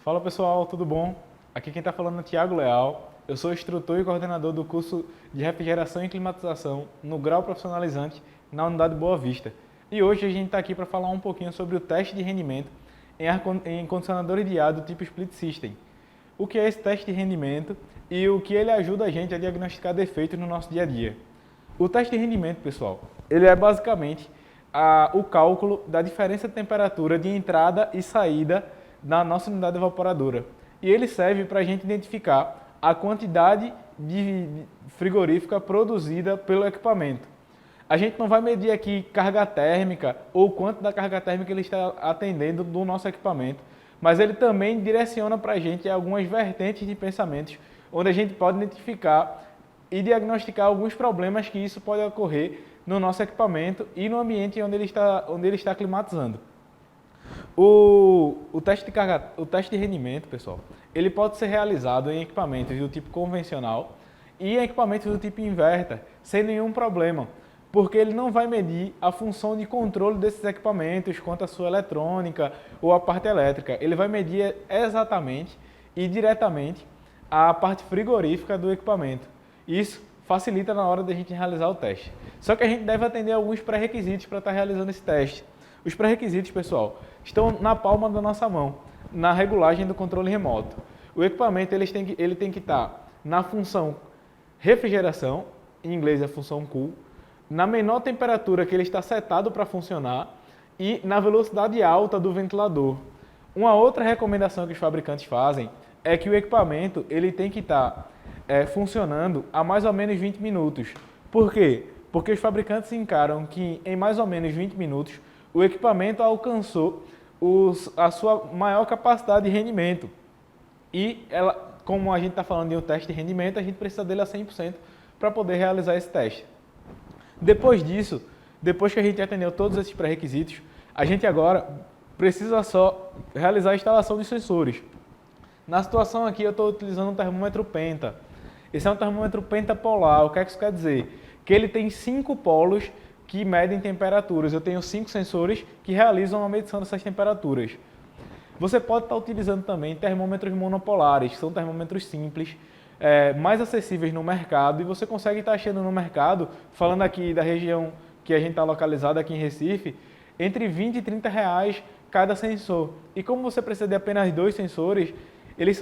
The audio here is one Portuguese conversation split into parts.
Fala pessoal, tudo bom? Aqui quem está falando é Thiago Leal. Eu sou instrutor e coordenador do curso de Refrigeração e Climatização no Grau Profissionalizante na Unidade Boa Vista. E hoje a gente está aqui para falar um pouquinho sobre o teste de rendimento em condicionadores de ar do tipo Split System. O que é esse teste de rendimento e o que ele ajuda a gente a diagnosticar defeitos no nosso dia a dia. O teste de rendimento, pessoal, ele é basicamente o cálculo da diferença de temperatura de entrada e saída na nossa unidade evaporadora. E ele serve para a gente identificar a quantidade de frigorífica produzida pelo equipamento. A gente não vai medir aqui carga térmica ou quanto da carga térmica ele está atendendo do nosso equipamento, mas ele também direciona para a gente algumas vertentes de pensamentos, onde a gente pode identificar e diagnosticar alguns problemas que isso pode ocorrer no nosso equipamento e no ambiente onde ele está climatizando. O teste de rendimento, pessoal, ele pode ser realizado em equipamentos do tipo convencional e em equipamentos do tipo inverter, sem nenhum problema, porque ele não vai medir a função de controle desses equipamentos quanto a sua eletrônica ou a parte elétrica. Ele vai medir exatamente e diretamente a parte frigorífica do equipamento. Isso facilita na hora da gente realizar o teste. Só que a gente deve atender alguns pré-requisitos para estar realizando esse teste. Os pré-requisitos, pessoal, estão na palma da nossa mão, na regulagem do controle remoto. O equipamento ele tem que estar na função refrigeração, em inglês é a função cool, na menor temperatura que ele está setado para funcionar e na velocidade alta do ventilador. Uma outra recomendação que os fabricantes fazem é que o equipamento ele tem que estar funcionando a mais ou menos 20 minutos. Por quê? Porque os fabricantes encaram que em mais ou menos 20 minutos o equipamento alcançou a sua maior capacidade de rendimento. E como a gente está falando de um teste de rendimento, a gente precisa dele a 100% para poder realizar esse teste. Depois disso, depois que a gente atendeu todos esses pré-requisitos, a gente agora precisa só realizar a instalação dos sensores. Na situação aqui eu estou utilizando um termômetro Penta. Esse é um termômetro pentapolar. O que é que isso quer dizer? Que ele tem 5 polos que medem temperaturas. Eu tenho 5 sensores que realizam a medição dessas temperaturas. Você pode estar utilizando também termômetros monopolares, que são termômetros simples, mais acessíveis no mercado, e você consegue estar achando no mercado, falando aqui da região que a gente está localizado aqui em Recife, entre 20 e 30 reais cada sensor. E como você precisa de apenas 2 sensores, eles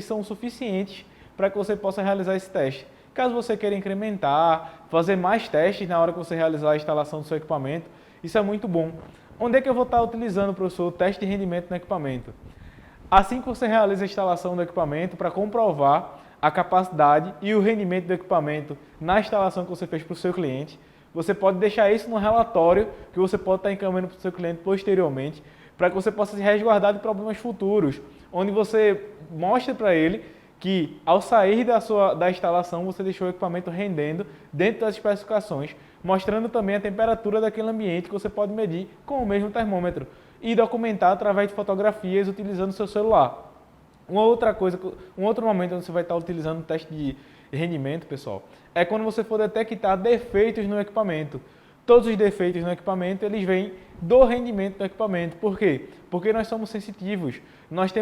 são suficientes para que você possa realizar esse teste. Caso você queira incrementar, fazer mais testes na hora que você realizar a instalação do seu equipamento, isso é muito bom. Onde é que eu vou estar utilizando, professor, o teste de rendimento no equipamento? Assim que você realiza a instalação do equipamento, para comprovar a capacidade e o rendimento do equipamento na instalação que você fez para o seu cliente, você pode deixar isso no relatório que você pode estar encaminhando para o seu cliente posteriormente, para que você possa se resguardar de problemas futuros, onde você mostre para ele que ao sair da instalação você deixou o equipamento rendendo dentro das especificações, mostrando também a temperatura daquele ambiente que você pode medir com o mesmo termômetro e documentar através de fotografias utilizando o seu celular. Um outro momento onde você vai estar utilizando o teste de rendimento, pessoal, é quando você for detectar defeitos no equipamento. Todos os defeitos no equipamento, eles vêm do rendimento do equipamento. Por quê? Porque nós somos sensitivos. Nós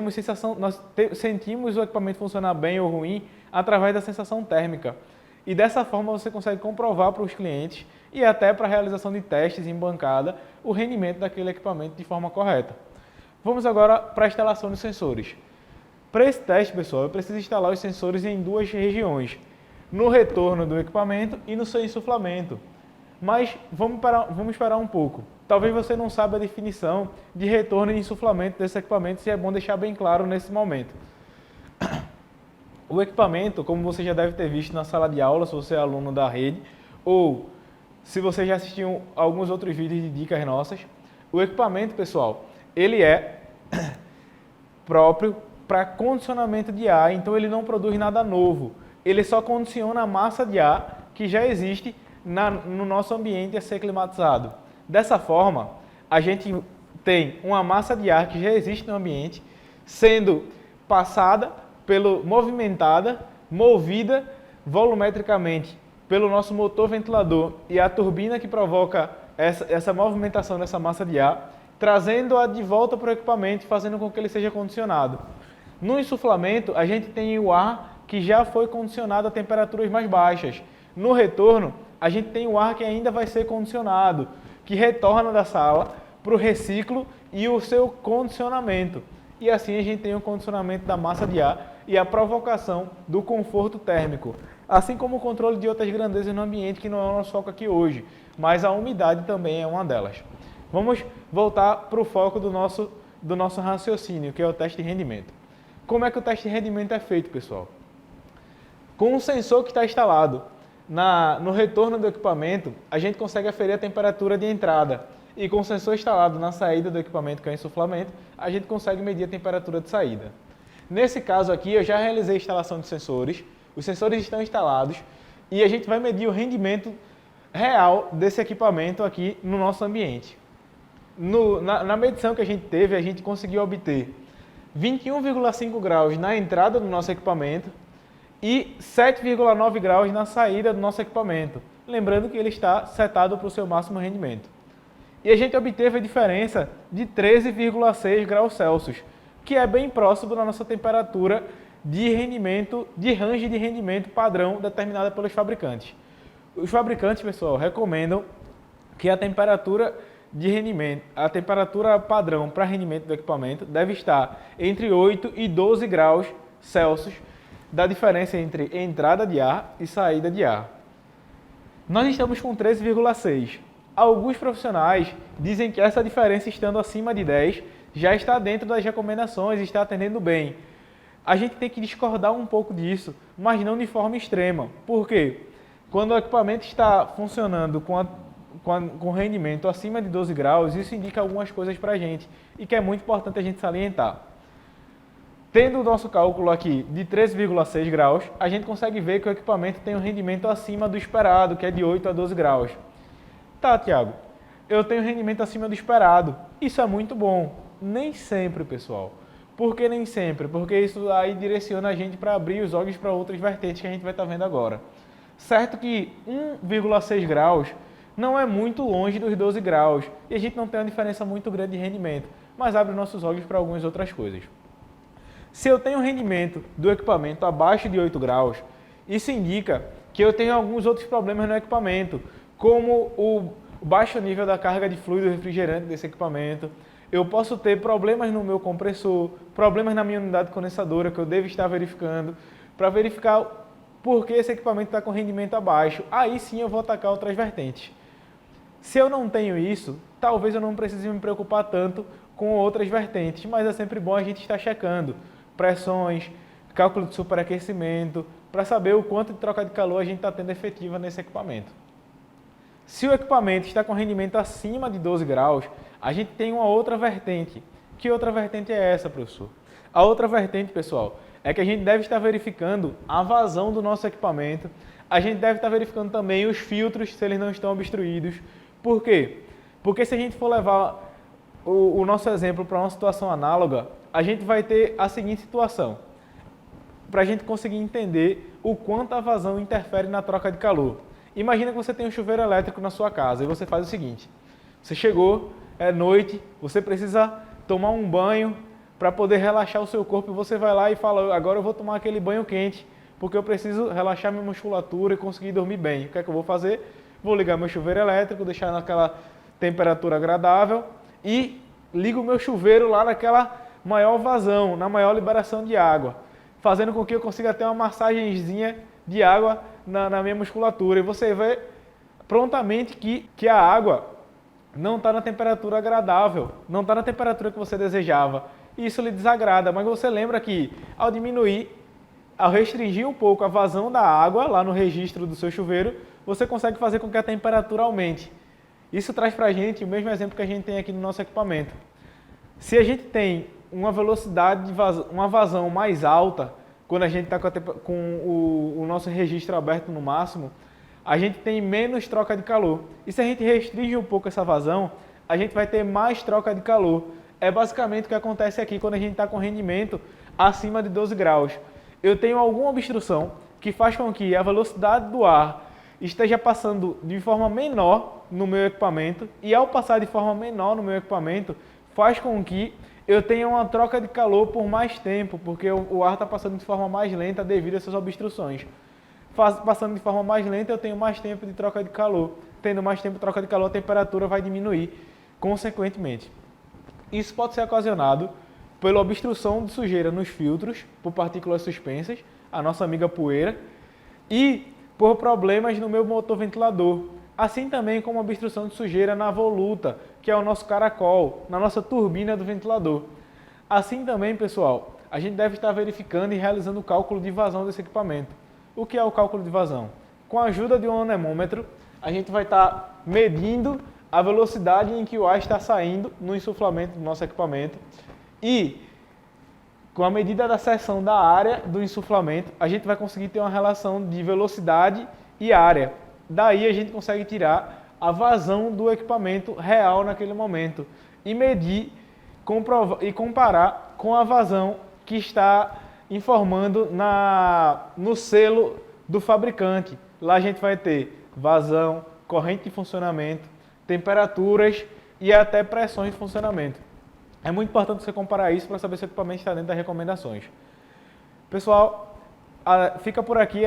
sentimos o equipamento funcionar bem ou ruim através da sensação térmica. E dessa forma você consegue comprovar para os clientes e até para a realização de testes em bancada o rendimento daquele equipamento de forma correta. Vamos agora para a instalação dos sensores. Para esse teste, pessoal, eu preciso instalar os sensores em 2 regiões, no retorno do equipamento e no seu insuflamento. Mas vamos esperar um pouco. Talvez você não saiba a definição de retorno e insuflamento desse equipamento, e é bom deixar bem claro nesse momento. O equipamento, como você já deve ter visto na sala de aula, se você é aluno da rede, ou se você já assistiu alguns outros vídeos de dicas nossas, o equipamento, pessoal, ele é próprio para condicionamento de ar, então ele não produz nada novo. Ele só condiciona a massa de ar que já existe no nosso ambiente a ser climatizado. Dessa forma, a gente tem uma massa de ar que já existe no ambiente, sendo passada, movimentada, movida volumetricamente pelo nosso motor ventilador e a turbina que provoca essa movimentação dessa massa de ar, trazendo-a de volta para o equipamento, fazendo com que ele seja condicionado. No insuflamento, a gente tem o ar que já foi condicionado a temperaturas mais baixas. No retorno, a gente tem o ar que ainda vai ser condicionado, que retorna da sala para o reciclo e o seu condicionamento. E assim a gente tem o condicionamento da massa de ar e a provocação do conforto térmico, assim como o controle de outras grandezas no ambiente, que não é o nosso foco aqui hoje, mas a umidade também é uma delas. Vamos voltar para o foco do nosso raciocínio, que é o teste de rendimento. Como é que o teste de rendimento é feito, pessoal? Com um sensor que está instalado no retorno do equipamento, a gente consegue aferir a temperatura de entrada. E com o sensor instalado na saída do equipamento, que é o insuflamento, a gente consegue medir a temperatura de saída. Nesse caso aqui, eu já realizei a instalação de sensores, os sensores estão instalados e a gente vai medir o rendimento real desse equipamento aqui no nosso ambiente. Na medição que a gente teve, a gente conseguiu obter 21,5 graus na entrada do nosso equipamento e 7,9 graus na saída do nosso equipamento. Lembrando que ele está setado para o seu máximo rendimento. E a gente obteve a diferença de 13,6 graus Celsius, que é bem próximo da nossa temperatura de rendimento, de range de rendimento padrão determinada pelos fabricantes. Os fabricantes, pessoal, recomendam que a temperatura de rendimento, a temperatura padrão para rendimento do equipamento deve estar entre 8 e 12 graus Celsius da diferença entre entrada de ar e saída de ar. Nós estamos com 13,6. Alguns profissionais dizem que essa diferença estando acima de 10 já está dentro das recomendações e está atendendo bem. A gente tem que discordar um pouco disso, mas não de forma extrema. Por quê? Quando o equipamento está funcionando com rendimento acima de 12 graus, isso indica algumas coisas para a gente e que é muito importante a gente salientar. Tendo o nosso cálculo aqui de 13,6 graus, a gente consegue ver que o equipamento tem um rendimento acima do esperado, que é de 8 a 12 graus. Tá, Thiago, eu tenho rendimento acima do esperado. Isso é muito bom. Nem sempre, pessoal. Por que nem sempre? Porque isso aí direciona a gente para abrir os olhos para outras vertentes que a gente vai estar vendo agora. Certo que 1,6 graus não é muito longe dos 12 graus e a gente não tem uma diferença muito grande de rendimento, mas abre nossos olhos para algumas outras coisas. Se eu tenho rendimento do equipamento abaixo de 8 graus, isso indica que eu tenho alguns outros problemas no equipamento, como o baixo nível da carga de fluido refrigerante desse equipamento. Eu posso ter problemas no meu compressor, problemas na minha unidade condensadora que eu devo estar verificando, para verificar por que esse equipamento está com rendimento abaixo. Aí sim eu vou atacar outras vertentes. Se eu não tenho isso, talvez eu não precise me preocupar tanto com outras vertentes, mas é sempre bom a gente estar checando pressões, cálculo de superaquecimento, para saber o quanto de troca de calor a gente está tendo efetiva nesse equipamento. Se o equipamento está com rendimento acima de 12 graus, a gente tem uma outra vertente. Que outra vertente é essa, professor? A outra vertente, pessoal, é que a gente deve estar verificando a vazão do nosso equipamento. A gente deve estar verificando também os filtros, se eles não estão obstruídos. Por quê? Porque se a gente for levar o nosso exemplo para uma situação análoga, a gente vai ter a seguinte situação. Para a gente conseguir entender o quanto a vazão interfere na troca de calor. Imagina que você tem um chuveiro elétrico na sua casa e você faz o seguinte. Você chegou, é noite, você precisa tomar um banho para poder relaxar o seu corpo e você vai lá e fala, agora eu vou tomar aquele banho quente porque eu preciso relaxar minha musculatura e conseguir dormir bem. O que é que eu vou fazer? Vou ligar meu chuveiro elétrico, deixar naquela temperatura agradável e ligo o meu chuveiro lá naquela maior vazão, na maior liberação de água, fazendo com que eu consiga ter uma massagenzinha de água na minha musculatura. E você vê prontamente que a água não está na temperatura agradável, não está na temperatura que você desejava. E isso lhe desagrada, mas você lembra que ao diminuir, ao restringir um pouco a vazão da água lá no registro do seu chuveiro, você consegue fazer com que a temperatura aumente. Isso traz para a gente o mesmo exemplo que a gente tem aqui no nosso equipamento. Se a gente tem uma velocidade de uma vazão mais alta, quando a gente está com o nosso registro aberto no máximo, a gente tem menos troca de calor. E se a gente restringe um pouco essa vazão, a gente vai ter mais troca de calor. É basicamente o que acontece aqui quando a gente está com rendimento acima de 12 graus. Eu tenho alguma obstrução que faz com que a velocidade do ar esteja passando de forma menor no meu equipamento e ao passar de forma menor no meu equipamento, faz com que eu tenha uma troca de calor por mais tempo, porque o ar está passando de forma mais lenta devido a essas obstruções. Passando de forma mais lenta, eu tenho mais tempo de troca de calor. Tendo mais tempo de troca de calor, a temperatura vai diminuir consequentemente. Isso pode ser ocasionado pela obstrução de sujeira nos filtros, por partículas suspensas, a nossa amiga poeira, e por problemas no meu motor ventilador. Assim também como obstrução de sujeira na voluta, que é o nosso caracol, na nossa turbina do ventilador. Assim também, pessoal, a gente deve estar verificando e realizando o cálculo de vazão desse equipamento. O que é o cálculo de vazão? Com a ajuda de um anemômetro, a gente vai estar medindo a velocidade em que o ar está saindo no insuflamento do nosso equipamento e com a medida da seção da área do insuflamento, a gente vai conseguir ter uma relação de velocidade e área. Daí a gente consegue tirar a vazão do equipamento real naquele momento e medir e comparar com a vazão que está informando no selo do fabricante. Lá a gente vai ter vazão, corrente de funcionamento, temperaturas e até pressões de funcionamento. É muito importante você comparar isso para saber se o equipamento está dentro das recomendações. Pessoal, fica por aqui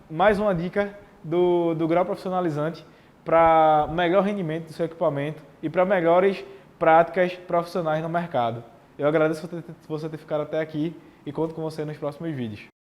mais uma dica do Grau Profissionalizante para melhor rendimento do seu equipamento e para melhores práticas profissionais no mercado. Eu agradeço você ter ficado até aqui e conto com você nos próximos vídeos.